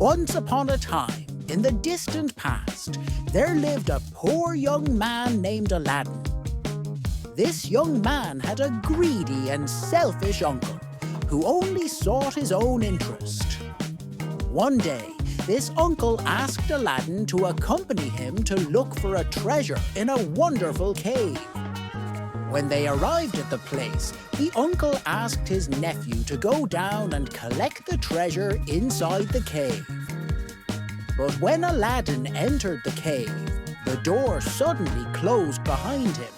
Once upon a time, in the distant past, there lived a poor young man named Aladdin. This young man had a greedy and selfish uncle who only sought his own interest. One day, this uncle asked Aladdin to accompany him to look for a treasure in a wonderful cave. When they arrived at the place, the uncle asked his nephew to go down and collect the treasure inside the cave. But when Aladdin entered the cave, the door suddenly closed behind him.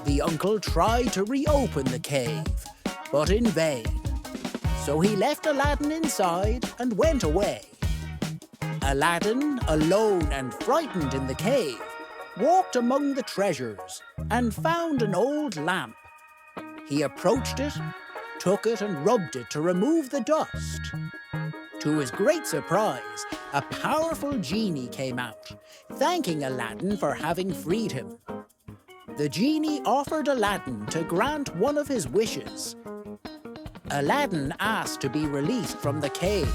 The uncle tried to reopen the cave, but in vain. So he left Aladdin inside and went away. Aladdin, alone and frightened in the cave, walked among the treasures and found an old lamp. He approached it, took it and rubbed it to remove the dust. To his great surprise, a powerful genie came out, thanking Aladdin for having freed him. The genie offered Aladdin to grant one of his wishes. Aladdin asked to be released from the cave,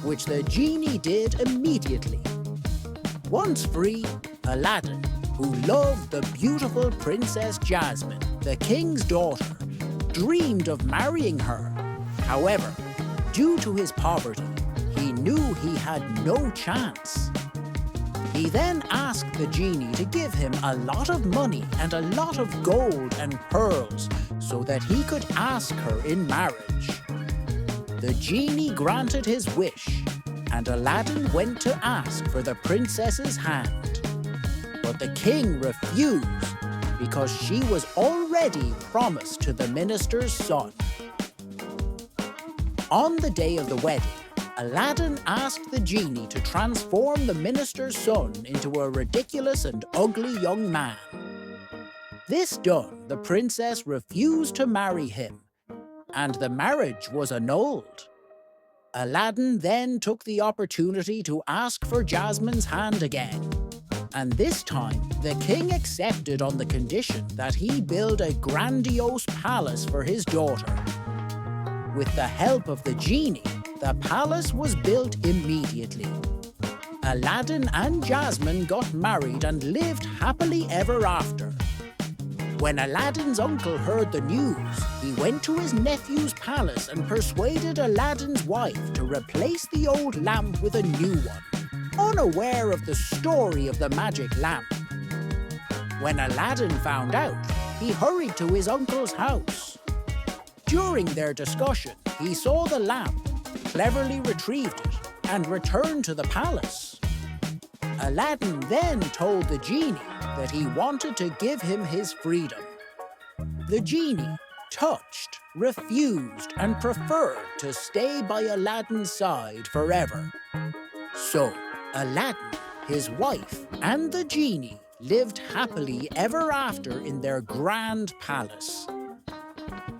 which the genie did immediately. Once free, Aladdin, who loved the beautiful Princess Jasmine, the king's daughter, dreamed of marrying her. However, due to his poverty, he knew he had no chance. He then asked the genie to give him a lot of money and a lot of gold and pearls so that he could ask her in marriage. The genie granted his wish, and Aladdin went to ask for the princess's hand. But the king refused because she was already promised to the minister's son. On the day of the wedding, Aladdin asked the genie to transform the minister's son into a ridiculous and ugly young man. This done, the princess refused to marry him, and the marriage was annulled. Aladdin then took the opportunity to ask for Jasmine's hand again, and this time the king accepted on the condition that he build a grandiose palace for his daughter. With the help of the genie, the palace was built immediately. Aladdin and Jasmine got married and lived happily ever after. When Aladdin's uncle heard the news, he went to his nephew's palace and persuaded Aladdin's wife to replace the old lamp with a new one, unaware of the story of the magic lamp. When Aladdin found out, he hurried to his uncle's house. During their discussion, he saw the lamp, cleverly retrieved it, and returned to the palace. Aladdin then told the genie that he wanted to give him his freedom. The genie, touched, refused, and preferred to stay by Aladdin's side forever. So, Aladdin, his wife, and the genie lived happily ever after in their grand palace.